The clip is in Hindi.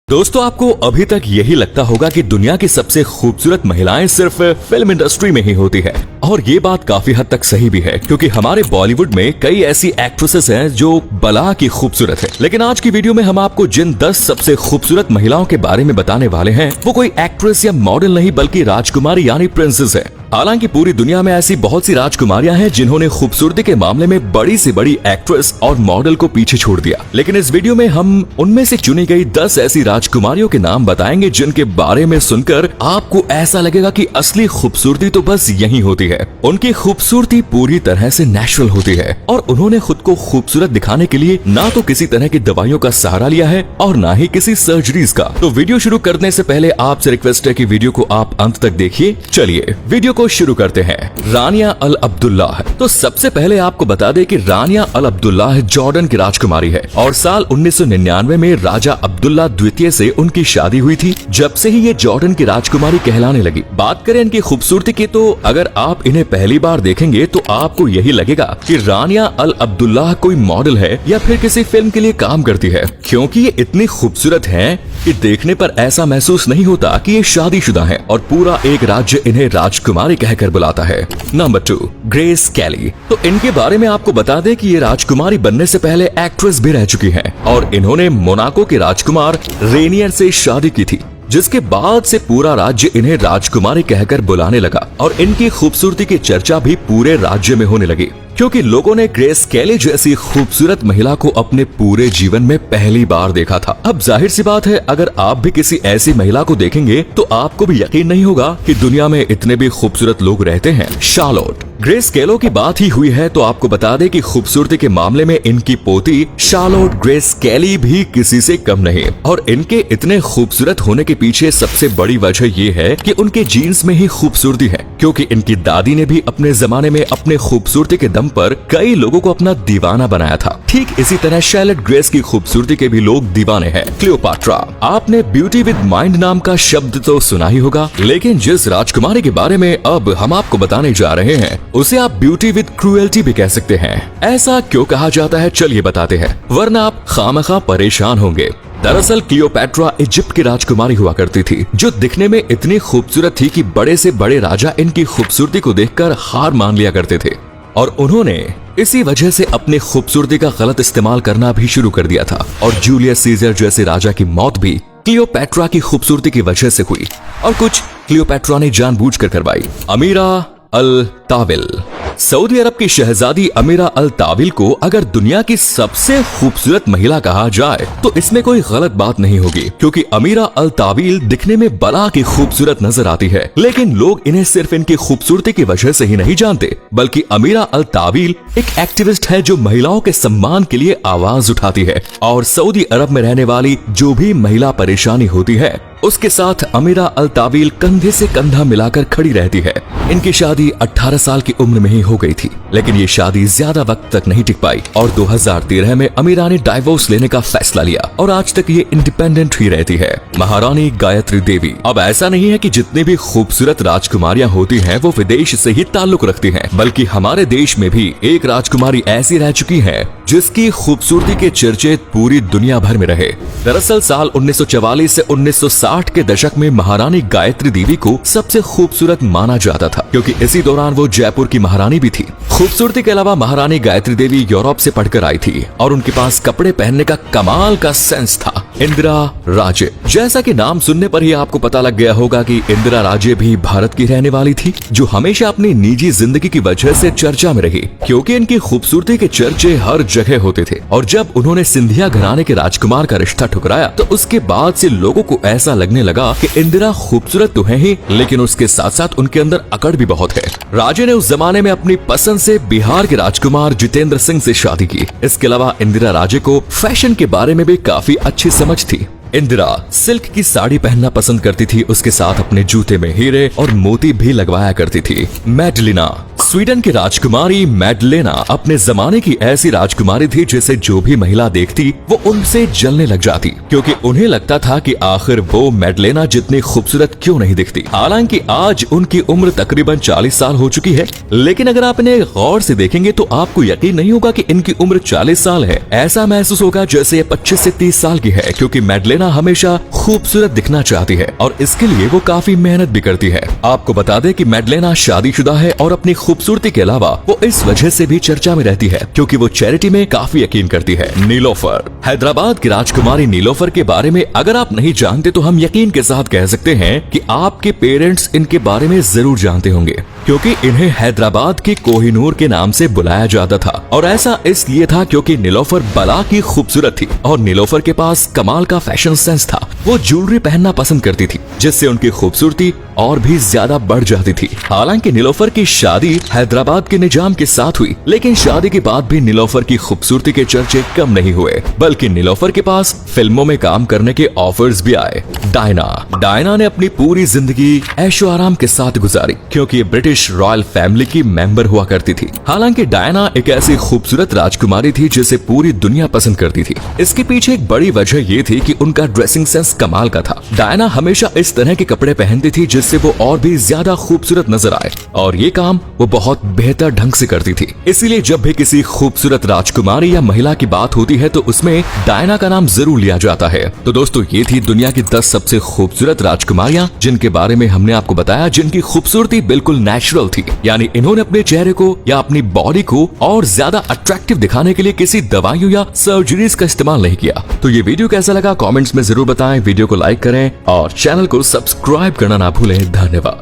दोस्तों, आपको अभी तक यही लगता होगा कि दुनिया की सबसे खूबसूरत महिलाएं सिर्फ फिल्म इंडस्ट्री में ही होती है, और ये बात काफी हद तक सही भी है, क्योंकि हमारे बॉलीवुड में कई ऐसी एक्ट्रेसेस हैं जो बला की खूबसूरत है। लेकिन आज की वीडियो में हम आपको जिन 10 सबसे खूबसूरत महिलाओं के बारे में बताने वाले हैं, वो कोई एक्ट्रेस या मॉडल नहीं बल्कि राजकुमारी यानी प्रिंसेस है। हालांकि पूरी दुनिया में ऐसी बहुत सी राजकुमारियां हैं जिन्होंने खूबसूरती के मामले में बड़ी से बड़ी एक्ट्रेस और मॉडल को पीछे छोड़ दिया, लेकिन इस वीडियो में हम उनमें से चुनी गई 10 ऐसी राजकुमारियों के नाम बताएंगे जिनके बारे में सुनकर आपको ऐसा लगेगा कि असली खूबसूरती तो बस यही होती है। उनकी खूबसूरती पूरी तरह से नेचुरल होती है और उन्होंने खुद को खूबसूरत दिखाने के लिए ना तो किसी तरह की दवाइयों का सहारा लिया है और ना ही किसी सर्जरीज का। तो वीडियो शुरू करने से पहले आपसे रिक्वेस्ट है कि वीडियो को आप अंत तक देखिए। चलिए वीडियो को शुरू करते हैं। रानिया अल अब्दुल्लाह। तो सबसे पहले आपको बता दें कि रानिया अल अब्दुल्लाह जॉर्डन की राजकुमारी है और साल 1999 में राजा अब्दुल्ला द्वितीय से उनकी शादी हुई थी। जब से ही ये जॉर्डन की राजकुमारी कहलाने लगी। बात करें इनकी खूबसूरती की, तो अगर आप इन्हें पहली बार देखेंगे तो आपको यही लगेगा कि रानिया अल अब्दुल्लाह कोई मॉडल है या फिर किसी फिल्म के लिए काम करती है, क्योंकि ये इतनी खूबसूरत हैं कि देखने पर ऐसा महसूस नहीं होता कि ये शादीशुदा हैं और पूरा एक राज्य इन्हें राजकुमारी कहकर बुलाता है। नंबर 2, ग्रेस केली। तो इनके बारे में आपको बता दें कि ये राजकुमारी बनने से पहले एक्ट्रेस भी रह चुकी हैं और इन्होंने मोनाको के राजकुमार रेनियर से शादी की थी, जिसके बाद से पूरा राज्य इन्हें राजकुमारी कहकर बुलाने लगा और इनकी खूबसूरती की चर्चा भी पूरे राज्य में होने लगी, क्योंकि लोगों ने ग्रेस केली जैसी खूबसूरत महिला को अपने पूरे जीवन में पहली बार देखा था। अब जाहिर सी बात है, अगर आप भी किसी ऐसी महिला को देखेंगे तो आपको भी यकीन नहीं होगा कि दुनिया में इतने भी खूबसूरत लोग रहते हैं। शार्लोट। ग्रेस केलो की बात ही हुई है तो आपको बता दें कि खूबसूरती के मामले में इनकी पोती शार्लोट ग्रेस केली भी किसी से कम नहीं, और इनके इतने खूबसूरत होने के पीछे सबसे बड़ी वजह ये है कि उनके जीन्स में ही खूबसूरती है, क्योंकि इनकी दादी ने भी अपने जमाने में अपने खूबसूरती के दम पर कई लोगों को अपना दीवाना बनाया था। ठीक इसी तरह शार्लोट ग्रेस की खूबसूरती के भी लोग दीवाने हैं। क्लियोपाट्रा। आपने ब्यूटी विद माइंड नाम का शब्द तो सुना ही होगा, लेकिन जिस राजकुमारी के बारे में अब हम आपको बताने जा रहे हैं उसे आप ब्यूटी विद क्रूएल्टी भी कह सकते हैं। ऐसा क्यों कहा जाता है, चलिए बताते हैं, वरना आप खामखा परेशान होंगे। दरअसल क्लियोपैट्रा इजिप्ट की राजकुमारी हुआ करती थी, जो दिखने में इतनी खूबसूरत थी कि बड़े से बड़े राजा इनकी खूबसूरती को देखकर हार मान लिया करते थे, और उन्होंने इसी वजह से अपनी खूबसूरती का गलत इस्तेमाल करना भी शुरू कर दिया था। और जूलियस सीजर जैसे राजा की मौत भी क्लियोपैट्रा की खूबसूरती की वजह से हुई, और कुछ क्लियोपैट्रा ने जानबूझकर करवाई। अमीरा अल ताविल। सऊदी अरब की शहजादी अमीरा अल ताविल को अगर दुनिया की सबसे खूबसूरत महिला कहा जाए तो इसमें कोई गलत बात नहीं होगी, क्योंकि अमीरा अल ताविल दिखने में बला की खूबसूरत नजर आती है, लेकिन लोग इन्हें सिर्फ इनकी खूबसूरती की वजह से ही नहीं जानते, बल्कि अमीरा अल ताविल एक एक्टिविस्ट है जो महिलाओं के सम्मान के लिए आवाज उठाती है, और सऊदी अरब में रहने वाली जो भी महिला परेशानी होती है उसके साथ अमीरा अल ताविल कंधे से कंधा मिलाकर खड़ी रहती है। इनकी शादी 18 साल की उम्र में ही हो गई थी, लेकिन ये शादी ज्यादा वक्त तक नहीं टिक पाई और 2013 में अमीरा ने डाइवोर्स लेने का फैसला लिया और आज तक ये इंडिपेंडेंट ही रहती है। महारानी गायत्री देवी। अब ऐसा नहीं है कि जितनी भी खूबसूरत राजकुमारियां होती हैं वो विदेश से ही ताल्लुक रखती हैं, बल्कि हमारे देश में भी एक राजकुमारी ऐसी रह चुकी है जिसकी खूबसूरती के चर्चे पूरी दुनिया भर में रहे। दरअसल साल 1944 से 1960 के दशक में महारानी गायत्री देवी को सबसे खूबसूरत माना जाता था, क्योंकि इसी दौरान वो जयपुर की महारानी भी थी। खूबसूरती के अलावा महारानी गायत्री देवी यूरोप से पढ़कर आई थी और उनके पास कपड़े पहनने का कमाल का सेंस था। इंदिरा राजे। जैसा कि नाम सुनने पर ही आपको पता लग गया होगा कि इंदिरा राजे भी भारत की रहने वाली थी, जो हमेशा अपनी निजी जिंदगी की वजह से चर्चा में रही, क्योंकि इनकी खूबसूरती के चर्चे हर जगह होते थे। और जब उन्होंने सिंधिया घराने के राजकुमार का रिश्ता ठुकराया तो उसके बाद से लोगों को ऐसा लगने लगा कि इंदिरा खूबसूरत तो है ही, लेकिन उसके साथ साथ उनके अंदर अकड़ भी बहुत है। राजे ने उस जमाने में अपनी पसंद से बिहार के राजकुमार जितेंद्र सिंह से शादी की। इसके अलावा इंदिरा राजे को फैशन के बारे में भी काफी अच्छी समझ थी। इंदिरा सिल्क की साड़ी पहनना पसंद करती थी, उसके साथ अपने जूते में हीरे और मोती भी लगवाया करती थी। मैडलिना। स्वीडन की राजकुमारी मैडलेना अपने जमाने की ऐसी राजकुमारी थी जिसे जो भी महिला देखती वो उनसे जलने लग जाती, क्योंकि उन्हें लगता था कि आखिर वो मैडलेना जितनी खूबसूरत क्यों नहीं दिखती। हालांकि आज उनकी उम्र तकरीबन 40 साल हो चुकी है, लेकिन अगर आप इन्हें गौर से देखेंगे तो आपको यकीन नहीं होगा कि इनकी उम्र 40 साल है। ऐसा महसूस होगा जैसे ये 25 से 30 साल की है, क्योंकि मैडलेना हमेशा खूबसूरत दिखना चाहती है और इसके लिए वो काफी मेहनत भी करती है। आपको बता दें कि मैडलेना शादीशुदा है और अपनी खूबसूरती के अलावा वो इस वजह से भी चर्चा में रहती है क्योंकि वो चैरिटी में काफी यकीन करती है। नीलोफर, हैदराबाद की राजकुमारी नीलोफर के बारे में अगर आप नहीं जानते तो हम यकीन के साथ कह सकते हैं कि आपके पेरेंट्स इनके बारे में जरूर जानते होंगे, क्योंकि इन्हें हैदराबाद के कोहिनूर के नाम से बुलाया जाता था। और ऐसा इसलिए था क्योंकि नीलोफर बला की खूबसूरत थी और नीलोफर के पास कमाल का फैशन सेंस था। वो ज्वेलरी पहनना पसंद करती थी जिससे उनकी खूबसूरती और भी ज्यादा बढ़ जाती थी। हालांकि नीलोफर की शादी हैदराबाद के निजाम के साथ हुई, लेकिन शादी के बाद भी नीलोफर की खूबसूरती के चर्चे कम नहीं हुए, बल्कि नीलोफर के पास फिल्मों में काम करने के ऑफर्स भी आए। डायना ने अपनी पूरी जिंदगी ऐशो आराम के साथ गुजारी क्योंकि ये ब्रिटिश रॉयल फैमिली की मेंबर हुआ करती थी। हालांकि डायना एक ऐसी खूबसूरत राजकुमारी थी जिसे पूरी दुनिया पसंद करती थी। इसके पीछे एक बड़ी वजह ये थी कि उनका ड्रेसिंग सेंस कमाल का था। डायना हमेशा इस तरह के कपड़े पहनती थी जिससे वो और भी ज्यादा खूबसूरत नजर आए, और ये काम वो बहुत बेहतर ढंग से करती थी। इसीलिए जब भी किसी खूबसूरत राजकुमारी या महिला की बात होती है तो उसमें डायना का नाम जरूर लिया जाता है। तो दोस्तों, ये थी दुनिया की 10 सबसे खूबसूरत राजकुमारियां जिनके बारे में हमने आपको बताया, जिनकी खूबसूरती बिल्कुल नेचुरल थी, यानी इन्होंने अपने चेहरे को या अपनी बॉडी को और ज्यादा अट्रैक्टिव दिखाने के लिए किसी दवाइयों या सर्जरीज का इस्तेमाल नहीं किया। तो ये वीडियो कैसा लगा कमेंट्स में जरूर बताएं, वीडियो को लाइक करें और चैनल को सब्सक्राइब करना ना भूलें। धन्यवाद।